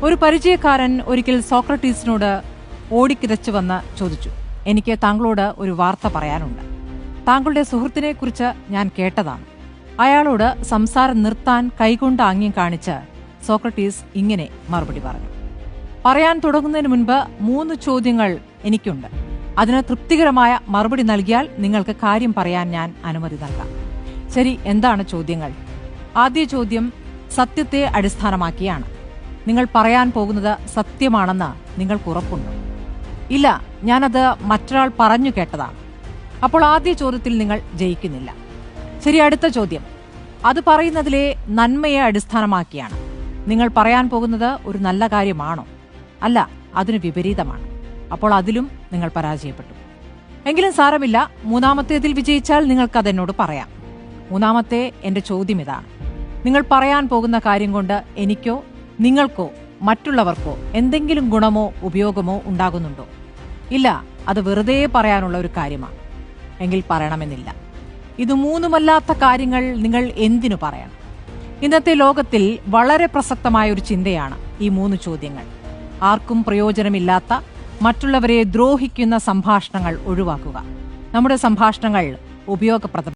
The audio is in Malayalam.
ഒരു പരിചയക്കാരൻ ഒരിക്കൽ സോക്രട്ടീസിനോട് ഓടിക്കിതച്ചു വന്ന് ചോദിച്ചു, എനിക്ക് താങ്കളോട് ഒരു വാർത്ത പറയാനുണ്ട്. താങ്കളുടെ സുഹൃത്തിനെക്കുറിച്ച് ഞാൻ കേട്ടതാണ്. അയാളോട് സംസാരം നിർത്താൻ കൈകൊണ്ട് ആംഗ്യം കാണിച്ച് സോക്രട്ടീസ് ഇങ്ങനെ മറുപടി പറഞ്ഞു. പറയാൻ തുടങ്ങുന്നതിന് മുൻപ് 3 ചോദ്യങ്ങൾ എനിക്കുണ്ട്. അതിന് തൃപ്തികരമായ മറുപടി നൽകിയാൽ നിങ്ങൾക്ക് കാര്യം പറയാൻ ഞാൻ അനുമതി നൽകാം. ശരി, എന്താണ് ചോദ്യങ്ങൾ? ആദ്യ ചോദ്യം സത്യത്തെ അടിസ്ഥാനമാക്കിയാണ്. നിങ്ങൾ പറയാൻ പോകുന്നത് സത്യമാണെന്ന് നിങ്ങൾക്ക് ഉറപ്പുണ്ടോ? ഇല്ല, ഞാനത് മറ്റൊരാൾ പറഞ്ഞു കേട്ടതാണ്. അപ്പോൾ ആദ്യ ചോദ്യത്തിൽ നിങ്ങൾ ജയിക്കുന്നില്ല. ശരി, അടുത്ത ചോദ്യം അത് പറയുന്നതിലെ നന്മയെ അടിസ്ഥാനമാക്കിയാണ്. നിങ്ങൾ പറയാൻ പോകുന്നത് ഒരു നല്ല കാര്യമാണോ? അല്ല, അതിന് വിപരീതമാണ്. അപ്പോൾ അതിലും നിങ്ങൾ പരാജയപ്പെട്ടു. എങ്കിലും സാരമില്ല, മൂന്നാമത്തേതിൽ വിജയിച്ചാൽ നിങ്ങൾക്കതെന്നോട് പറയാം. മൂന്നാമത്തെ എന്റെ ചോദ്യം ഇതാണ്: നിങ്ങൾ പറയാൻ പോകുന്ന കാര്യം കൊണ്ട് എനിക്കോ നിങ്ങൾക്കോ മറ്റുള്ളവർക്കോ എന്തെങ്കിലും ഗുണമോ ഉപയോഗമോ ഉണ്ടാകുന്നുണ്ടോ? ഇല്ല, അത് വെറുതെ പറയാനുള്ള ഒരു കാര്യമാണ്. എങ്കിൽ പറയണമെന്നില്ല. ഇത് മൂന്നുമല്ലാത്ത കാര്യങ്ങൾ നിങ്ങൾ എന്തിനു പറയണം? ഇന്നത്തെ ലോകത്തിൽ വളരെ പ്രസക്തമായ ഒരു ചിന്തയാണ് ഈ 3 ചോദ്യങ്ങൾ. ആർക്കും പ്രയോജനമില്ലാത്ത, മറ്റുള്ളവരെ ദ്രോഹിക്കുന്ന സംഭാഷണങ്ങൾ ഒഴിവാക്കുക. നമ്മുടെ സംഭാഷണങ്ങൾ ഉപയോഗപ്രദം